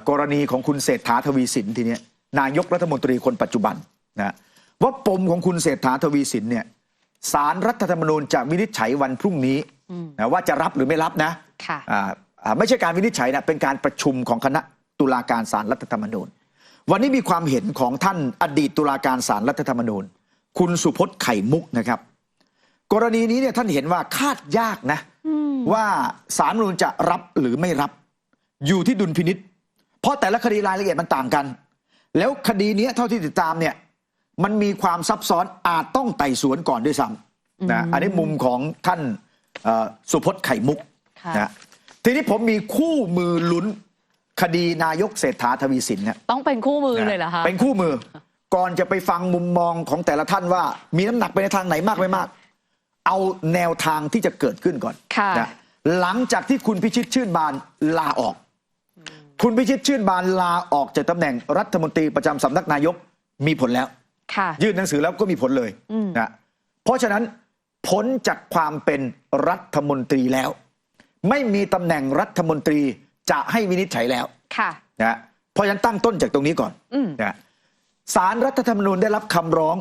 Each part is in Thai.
กรณีของคุณเศรษฐาทวีสินทีนี้นายกรัฐมนตรีคนปัจจุบันนะว่าปมของคุณเศรษฐาทวีสินเนี่ยศาลรัฐธรรมนูญจะวินิจฉัยวันพรุ่งนี้นะว่าจะรับหรือไม่รับนะไม่ใช่การวินิจฉัยนะเป็นการประชุมของคณะตุลาการศาลรัฐธรรมนูญวันนี้มีความเห็นของท่านอดีตตุลาการศาลรัฐธรรมนูญคุณสุพจน์ไข่มุกนะครับกรณีนี้เนี่ยท่านเห็นว่าคาดยากนะว่าศาลรัฐธรรมนูญจะรับหรือไม่รับอยู่ที่ดุลพินิจเพราะแต่ละคดีรายละเอียดมันต่างกันแล้วคดีนี้เท่าที่ติดตามเนี่ยมันมีความซับซ้อนอาจต้องไต่สวนก่อนด้วยซ้ำนะอันนี้มุมของท่านสุพจน์ไข่มุกนะทีนี้ผมมีคู่มือลุ้นคดีนายกเศรษฐาทวีสินเนี่ยต้องเป็นคู่มือเลยเหรอคะเป็นคู่มือก่อนจะไปฟังมุมมองของแต่ละท่านว่ามีน้ำหนักไปในทางไหนมากไม่มากเอาแนวทางที่จะเกิดขึ้นก่อนนะหลังจากที่คุณพิชิตชื่นบานลาออกคุณพิชิตชื่นบานลาออกจากตำแหน่งรัฐมนตรีประจำสำนักนายกมีผลแล้วยื่นหนังสือแล้วก็มีผลเลยนะเพราะฉะนั้นพ้นจากความเป็นรัฐมนตรีแล้วไม่มีตำแหน่งรัฐมนตรีจะให้วินิจฉัยแล้วนะเพราะฉะนั้นตั้งต้นจากตรงนี้ก่อนนะศาลรัฐธรรมนูญได้รับคำร้อง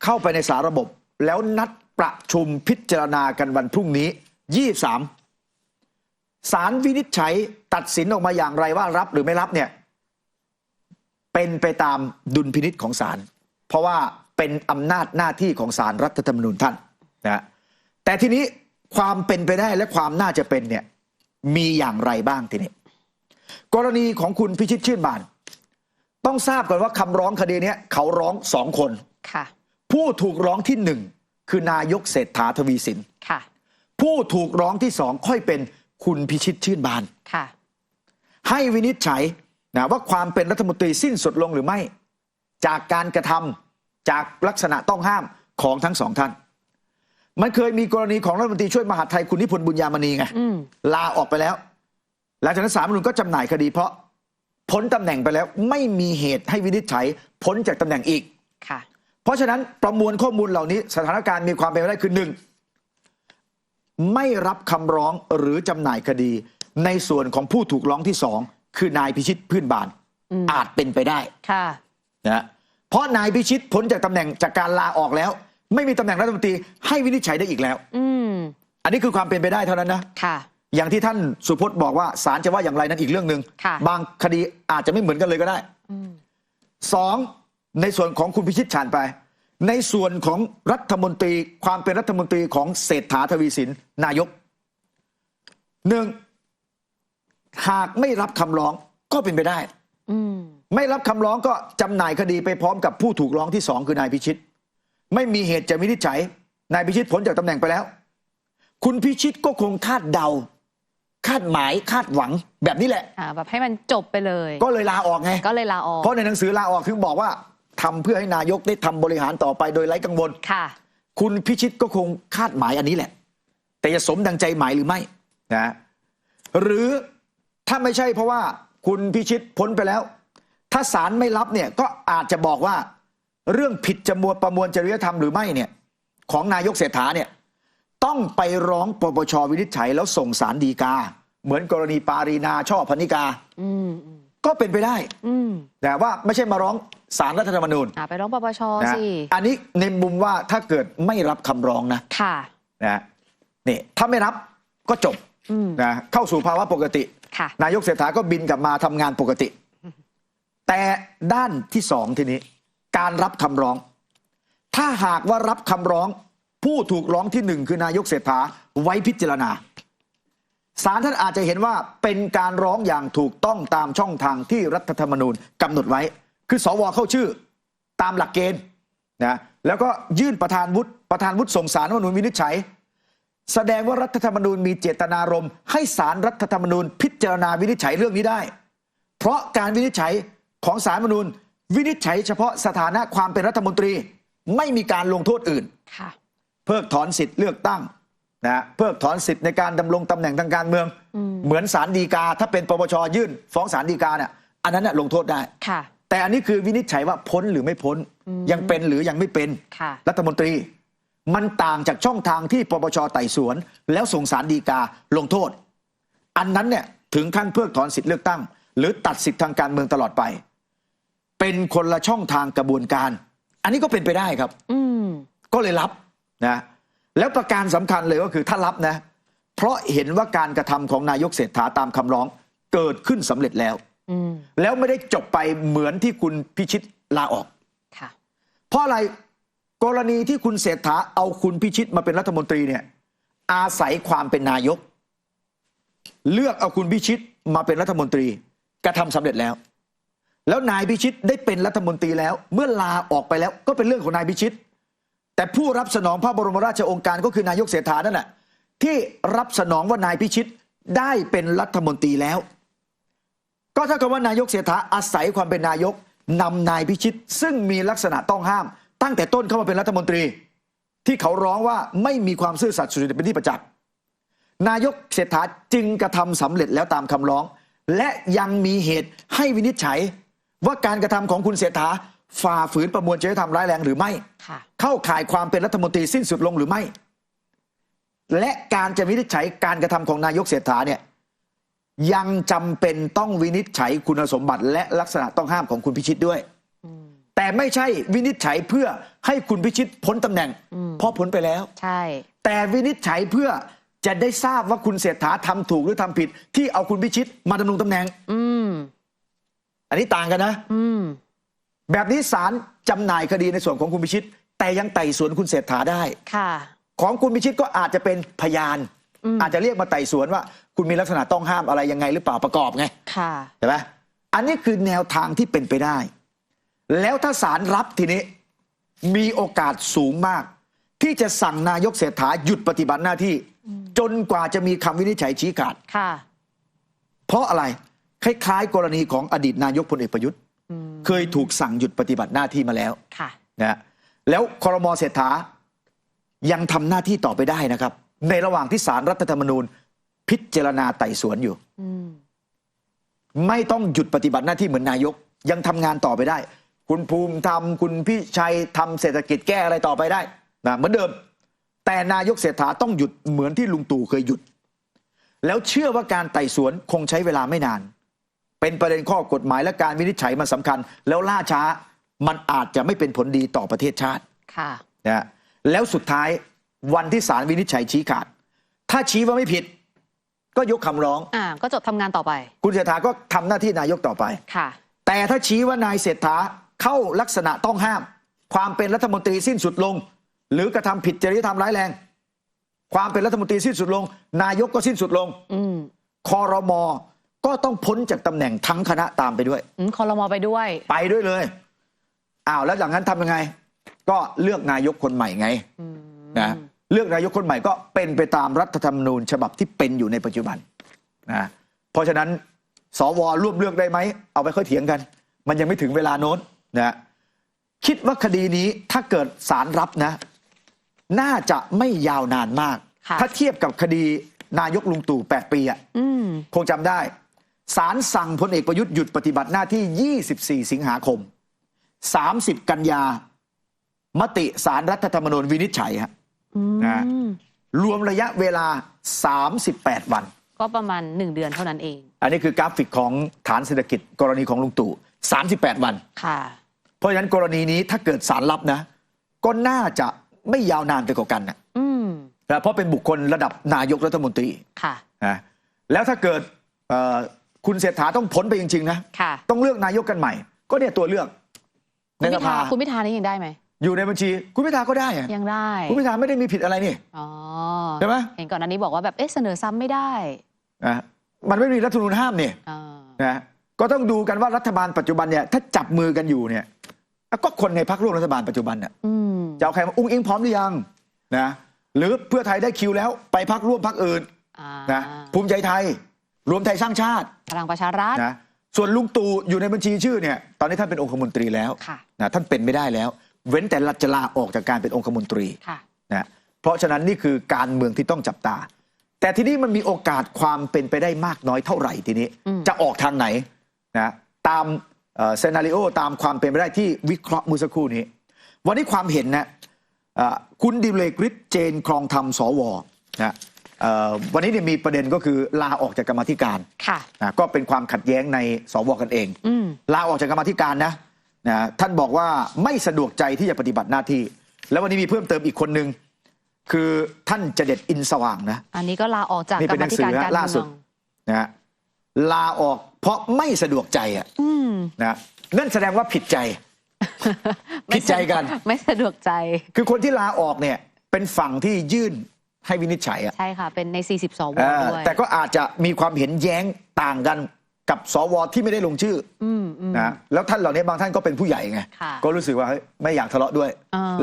เข้าไปในสาระบบแล้วนัดประชุมพิจารณากันวันพรุ่งนี้23ศาลวินิจฉัยตัดสินออกมาอย่างไรว่ารับหรือไม่รับเนี่ยเป็นไปตามดุลพินิจของศาลเพราะว่าเป็นอำนาจหน้าที่ของศาลรัฐธรรมนูญท่านนะแต่ทีนี้ความเป็นไปได้และความน่าจะเป็นเนี่ยมีอย่างไรบ้างทีนี้กรณีของคุณพิชิตชื่นบานต้องทราบก่อนว่าคำร้องคดีนี้เขาร้อง2 คนผู้ถูกร้องที่1คือนายกเศรษฐาทวีสินผู้ถูกร้องที่2ค่อยเป็นคุณพิชิตชื่นบานให้วินิจฉัยนะว่าความเป็นรัฐมนตรีสิ้นสุดลงหรือไม่จากการกระทำจากลักษณะต้องห้ามของทั้ง2ท่านมันเคยมีกรณีของรัฐมนตรีช่วยมหาดไทยคุณนิพนธ์บุญญามณีไงลาออกไปแล้วหลังจากนั้นศาลรัฐธรรมนูญก็จำหน่ายคดีเพราะพ้นตำแหน่งไปแล้วไม่มีเหตุให้วินิจฉัยพ้นจากตำแหน่งอีกเพราะฉะนั้นประมวลข้อมูลเหล่านี้สถานการณ์มีความเป็นไปได้คือ1ไม่รับคำร้องหรือจำหน่ายคดีในส่วนของผู้ถูกร้องที่2คือนายพิชิตชื่นบานอาจเป็นไปได้นะเพราะนายพิชิตพ้นจากตำแหน่งจากการลาออกแล้วไม่มีตำแหน่งรัฐมนตรีให้วินิจฉัยได้อีกแล้วอันนี้คือความเป็นไปได้เท่านั้นนะอย่างที่ท่านสุพจน์บอกว่าศาลจะว่าอย่างไรนั้นอีกเรื่องหนึ่งบางคดีอาจจะไม่เหมือนกันเลยก็ได้2ในส่วนของคุณพิชิตฉานไปในส่วนของรัฐมนตรีความเป็นรัฐมนตรีของเศรษฐาทวีสินนายก1หากไม่รับคำร้องก็เป็นไปได้ไม่รับคำร้องก็จำหน่ายคดีไปพร้อมกับผู้ถูกร้องที่2คือนายพิชิตไม่มีเหตุจะวินิจฉัยนายพิชิตพ้นจากตำแหน่งไปแล้วคุณพิชิตก็คงคาดเดาคาดหมายคาดหวังแบบนี้แหละแบบให้มันจบไปเลยก็เลยลาออกไงก็เลยลาออกเพราะในหนังสือลาออกถึงบอกว่าทำเพื่อให้นายกได้ทำบริหารต่อไปโดยไร้กังวลคุณพิชิตก็คงคาดหมายอันนี้แหละแต่จะสมดังใจหมายหรือไม่นะหรือถ้าไม่ใช่เพราะว่าคุณพิชิตพ้นไปแล้วถ้าศาลไม่รับเนี่ยก็อาจจะบอกว่าเรื่องผิดประมวลจริยธรรมหรือไม่เนี่ยของนายกเศรษฐาเนี่ยต้องไปร้องปปช.วินิจฉัยแล้วส่งศาลฎีกาเหมือนกรณีปารีนาช่อพนิกาก็เป็นไปได้แต่ว่าไม่ใช่มาร้องศาลรัฐธรรมนูญไปร้องปปช.สิอันนี้ในมุมว่าถ้าเกิดไม่รับคำร้องนะนี่ถ้าไม่รับก็จบนะเข้าสู่ภาวะปกตินายกเศรษฐาก็บินกลับมาทำงานปกติแต่ด้านที่2ทีนี้การรับคำร้องถ้าหากว่ารับคำร้องผู้ถูกร้องที่1คือนายกเศรษฐาไว้พิจารณาศาลท่านอาจจะเห็นว่าเป็นการร้องอย่างถูกต้องตามช่องทางที่รัฐธรรมนูญกำหนดไว้คือสว.เข้าชื่อตามหลักเกณฑ์นะแล้วก็ยื่นประธานวุฒิส่งศาลรัฐธรรมนูญวินิจฉัยแสดงว่ารัฐธรรมนูญมีเจตนารมณ์ให้ศาลรัฐธรรมนูญพิจารณาวินิจฉัยเรื่องนี้ได้เพราะการวินิจฉัยของศาลรัฐธรรมนูญวินิจฉัยเฉพาะสถานะความเป็นรัฐมนตรีไม่มีการลงโทษอื่นเพิกถอนสิทธิ์เลือกตั้งนะเพิกถอนสิทธิ์ในการดำรงตำแหน่งทางการเมืองเหมือนศาลฎีกาถ้าเป็นปปช.ยื่นฟ้องศาลฎีกาเนี่ยอันนั้นลงโทษได้แต่อันนี้คือวินิจฉัยว่าพ้นหรือไม่พ้นยังเป็นหรือยังไม่เป็นรัฐมนตรีมันต่างจากช่องทางที่ปปช.ไต่สวนแล้วส่งศาลฎีกาลงโทษอันนั้นเนี่ยถึงขั้นเพิกถอนสิทธิ์เลือกตั้ง หรือตัดสิทธิทางการเมืองตลอดไป เป็นคนละช่องทางกระบวนการ อันนี้ก็เป็นไปได้ครับก็เลยรับนะแล้วประการสำคัญเลยก็คือถ้ารับนะเพราะเห็นว่าการกระทำของนายกเศรษฐาตามคำร้องเกิดขึ้นสำเร็จแล้วแล้วไม่ได้จบไปเหมือนที่คุณพิชิตลาออกเพราะอะไรกรณีที่คุณเศรษฐาเอาคุณพิชิตมาเป็นรัฐมนตรีเนี่ยอาศัยความเป็นนายกเลือกเอาคุณพิชิตมาเป็นรัฐมนตรีกระทำสำเร็จแล้วแล้วนายพิชิตได้เป็นรัฐมนตรีแล้วเมื่อลาออกไปแล้วก็เป็นเรื่องของนายพิชิตแต่ผู้รับสนองพระบรมราชโองการก็คือนายกเศรษฐานั่นแหละที่รับสนองว่านายพิชิตได้เป็นรัฐมนตรีแล้วก็เท่ากับว่านายกเศรษฐาอาศัยความเป็นนายกนำนายพิชิตซึ่งมีลักษณะต้องห้ามตั้งแต่ต้นเข้ามาเป็นรัฐมนตรีที่เขาร้องว่าไม่มีความซื่อสัตย์สุจริตเป็นที่ประจักษ์นายกเศรษฐาจึงกระทำสำเร็จแล้วตามคำร้องและยังมีเหตุให้วินิจฉัยว่าการกระทำของคุณเศรษฐาฝ่าฝืนประมวลจริยธรรมร้ายแรงหรือไม่เข้าข่ายความเป็นรัฐมนตรีสิ้นสุดลงหรือไม่และการจะวินิจฉัยการกระทำของนายกเศรษฐาเนี่ยยังจำเป็นต้องวินิจฉัยคุณสมบัติและลักษณะต้องห้ามของคุณพิชิตด้วยแต่ไม่ใช่วินิจฉัยเพื่อให้คุณพิชิตพ้นตำแหน่งเพราะพ้นไปแล้วใช่แต่วินิจฉัยเพื่อจะได้ทราบว่าคุณเศรษฐาทำถูกหรือทำผิดที่เอาคุณพิชิตมาดำรงตำแหน่งอันนี้ต่างกันนะแบบนี้ศาลจำหน่ายคดีในส่วนของคุณพิชิตแต่ยังไต่สวนคุณเศรษฐาได้ของคุณพิชิตก็อาจจะเป็นพยานอาจจะเรียกมาไต่สวนว่าคุณมีลักษณะต้องห้ามอะไรยังไงหรือเปล่าประกอบไงใช่ไหมอันนี้คือแนวทางที่เป็นไปได้แล้วถ้าศาลรับทีนี้มีโอกาสสูงมากที่จะสั่งนายกเศรษฐาหยุดปฏิบัติหน้าที่จนกว่าจะมีคำวินิจฉัยชี้ขาดเพราะอะไรคล้ายๆกรณีของอดีตนายกพลเอกประยุทธ์เคยถูกสั่งหยุดปฏิบัติหน้าที่มาแล้วนะแล้วครม.เศรษฐายังทำหน้าที่ต่อไปได้นะครับในระหว่างที่ศาลรัฐธรรมนูญพิจารณาไต่สวนอยู่ไม่ต้องหยุดปฏิบัติหน้าที่เหมือนนายกยังทำงานต่อไปได้คุณภูมิธรรมคุณพิชัยทำเศรษฐกิจแก้อะไรต่อไปได้นะเหมือนเดิมแต่นายกเศรษฐาต้องหยุดเหมือนที่ลุงตู่เคยหยุดแล้วเชื่อว่าการไต่สวนคงใช้เวลาไม่นานเป็นประเด็นข้อกฎหมายและการวินิจฉัยมันสำคัญแล้วล่าช้ามันอาจจะไม่เป็นผลดีต่อประเทศชาตินะแล้วสุดท้ายวันที่ศาลวินิจฉัยชี้ขาดถ้าชี้ว่าไม่ผิดก็ยกคำร้องก็จบทำงานต่อไปคุณเศรษฐาก็ทำหน้าที่นายกต่อไปแต่ถ้าชี้ว่านายเศรษฐาเข้าลักษณะต้องห้ามความเป็นรัฐมนตรีสิ้นสุดลงหรือกระทำผิดจริยธรรมร้ายแรงความเป็นรัฐมนตรีสิ้นสุดลงนายกก็สิ้นสุดลงครม.ก็ต้องพ้นจากตำแหน่งทั้งคณะตามไปด้วยครม.ไปด้วยเลยแล้วอย่างนั้นทำยังไงก็เลือกนายกคนใหม่ไงนะเลือกนายกคนใหม่ก็เป็นไปตามรัฐธรรมนูญฉบับที่เป็นอยู่ในปัจจุบันนะเพราะฉะนั้นสว.ร่วมเลือกได้ไหมเอาไปค่อยเถียงกันมันยังไม่ถึงเวลาโน้นนะคิดว่าคดีนี้ถ้าเกิดศาลรับนะน่าจะไม่ยาวนานมากถ้าเทียบกับคดีนายกลุงตู่8 ปีคงจำได้ศาลสั่งพลเอกประยุทธ์หยุดปฏิบัติหน้าที่24 สิงหาคม30 กันยามติศาลรัฐธรรมนูญวินิจฉัยนะรวมระยะเวลา38 วันก็ประมาณ1 เดือนเท่านั้นเองอันนี้คือกราฟิกของฐานเศรษฐกิจกรณีของลุงตู่38 วันเพราะฉะนั้นกรณีนี้ถ้าเกิดศาลรับนะก็น่าจะไม่ยาวนานไปกว่ากันนะเพราะเป็นบุคคลระดับนายกรัฐมนตรีนะแล้วถ้าเกิดคุณเศรษฐาต้องพ้นไปจริงๆนะต้องเลือกนายกกันใหม่ก็เนี่ยตัวเลือกในสภาคุณพิธานี่ยังได้ไหมอยู่ในบัญชีคุณพิธาก็ได้ยังได้คุณพิธาไม่ได้มีผิดอะไรนี่ใช่ไหมเห็นก่อนอันนี้บอกว่าแบบเสนอซ้ำไม่ได้มันไม่มีรัฐธรรมนูญห้ามนี่นะก็ต้องดูกันว่ารัฐบาลปัจจุบันเนี่ยถ้าจับมือกันอยู่เนี่ยก็คนในพรรคร่วมรัฐบาลปัจจุบันเนี่ยจะเอาใครมาอุ้งอิงพร้อมหรือยังนะหรือเพื่อไทยได้คิวแล้วไปพรรคร่วมพรรคอื่นนะภูมิใจไทยรวมไทยสร้างชาติพลังประชารัฐนะส่วนลุงตู่อยู่ในบัญชีชื่อเนี่ยตอนนี้ท่านเป็นองคมนตรีแล้วนะท่านเป็นไม่ได้แล้วเว้นแต่จะลาออกจากการเป็นองคมนตรีนะเพราะฉะนั้นนี่คือการเมืองที่ต้องจับตาแต่ทีนี้มันมีโอกาสความเป็นไปได้มากน้อยเท่าไหร่ทีนี้จะออกทางไหนนะตามเซนาริโอตามความเป็นไปได้ที่วิเคราะห์เมื่อสักครู่นี้วันนี้ความเห็นนะคุณดิเลกฤทธิ์เจนครองธรรมสวนะ วันนี้เนี่ยมีประเด็นก็คือลาออกจากกรรมาธิการ ค่ะ ก็เป็นความขัดแย้งในสวกันเอง ลาออกจากกรรมาธิการนะท่านบอกว่าไม่สะดวกใจที่จะปฏิบัติหน้าที่ แล้ววันนี้มีเพิ่มเติมอีกคนนึงคือท่านเจเด็ดอินสว่างนะ อันนี้ก็ลาออกจาก นี่ กร เป็น ร ห มา นัง ธิ สือ การการ ล่า เมื สุ อ ด ง นะฮะลาออกเพราะไม่สะดวกใจนะนั่นแสดงว่าผิดใจ ผิดใจกัน ไม่สะดวกใจ คือคนที่ลาออกเนี่ยเป็นฝั่งที่ยื่นให้วินิจฉัยอะ ใช่ค่ะ เป็นใน 40 สวด้วย แต่ก็อาจจะมีความเห็นแย้งต่างกันกับสวที่ไม่ได้ลงชื่อนะแล้วท่านเหล่านี้บางท่านก็เป็นผู้ใหญ่ไง ค่ะ ก็รู้สึกว่าเฮ้ยไม่อยากทะเลาะด้วย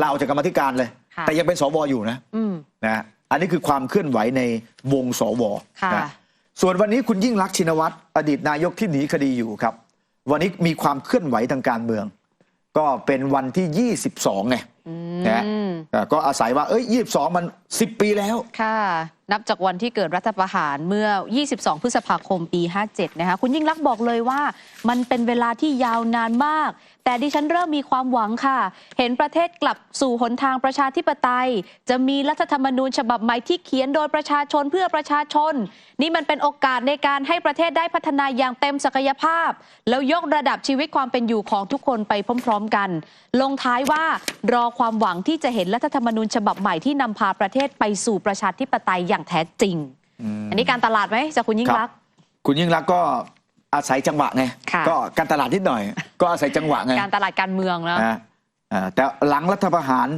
ลาออกจากกรรมาธิการเลย ค่ะ แต่ยังเป็นสวอยู่นะอันนี้คือความเคลื่อนไหวในวงสว ค่ะ นะส่วนวันนี้คุณยิ่งลักษณ์ชินวัตรอดีตนายกที่หนีคดีอยู่ครับ วันนี้มีความเคลื่อนไหวทางการเมือง ก็เป็นวันที่ 22ไงนะก็อาศัยว่า22 มัน 10 ปีแล้ว ค่ะ นับจากวันที่เกิดรัฐประหารเมื่อ 22 พฤษภาคม ปี 57 นะคะ คุณยิ่งลักษณ์บอกเลยว่ามันเป็นเวลาที่ยาวนานมาก แต่ดิฉันเริ่มมีความหวังค่ะ เห็นประเทศกลับสู่หนทางประชาธิปไตย จะมีรัฐธรรมนูญฉบับใหม่ที่เขียนโดยประชาชนเพื่อประชาชน นี่มันเป็นโอกาสในการให้ประเทศได้พัฒนาอย่างเต็มศักยภาพ แล้วยกระดับชีวิตความเป็นอยู่ของทุกคนไปพร้อมๆกัน ลงท้ายว่ารอความหวังที่จะเห็นรัฐธรรมนูญฉบับใหม่ที่นำพาประเทศไปสู่ประชาธิปไตยอย่างแท้จริง อันนี้การตลาดไหมจากคุณยิ่งลักษณ์ คุณยิ่งลักษณ์ก็อาศัยจังหวะไง ค่ะ ก็การตลาดนิดหน่อย ก็อาศัยจังหวะไง การตลาดการเมืองนะ แต่หลังรัฐประหาร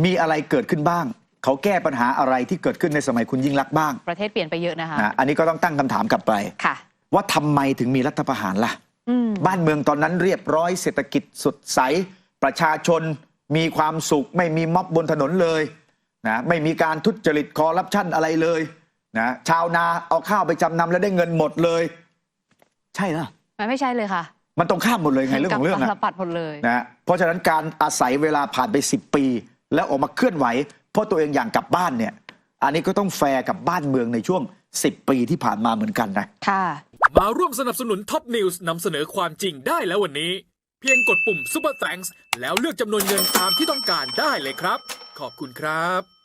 มีอะไรเกิดขึ้นบ้าง เขาแก้ปัญหาอะไรที่เกิดขึ้นในสมัยคุณยิ่งลักษณ์บ้าง ประเทศเปลี่ยนไปเยอะนะคะ อันนี้ก็ต้องตั้งคำถามกลับไป ค่ะ ว่าทำไมถึงมีรัฐประหารล่ะ บ้านเมืองตอนนั้นเรียบร้อยเศรษฐกิจสดใสประชาชนมีความสุขไม่มีม็อบบนถนนเลยนะไม่มีการทุจริตคอร์รัปชันอะไรเลยนะชาวนาเอาข้าวไปจำนำแล้วได้เงินหมดเลย ใช่เหรอ มันไม่ใช่เลยค่ะ มันตรงข้ามหมดเลยไงเรื่องของเรื่อง กับ อะ ตลปัดหมดเลย นะเพราะฉะนั้นการอาศัยเวลาผ่านไป10 ปี แล้วออกมาเคลื่อนไหว เพราะตัวเองอย่างกลับบ้านเนี่ยอันนี้ก็ต้องแฟร์กับบ้านเมืองในช่วง10 ปีที่ผ่านมาเหมือนกันนะ ค่ะ มาร่วมสนับสนุนท็อปนิวส์นำเสนอความจริงได้แล้ววันนี้ เพียงกดปุ่ม Super Thanks แล้วเลือกจำนวนเงินตามที่ต้องการได้เลยครับ ขอบคุณครับ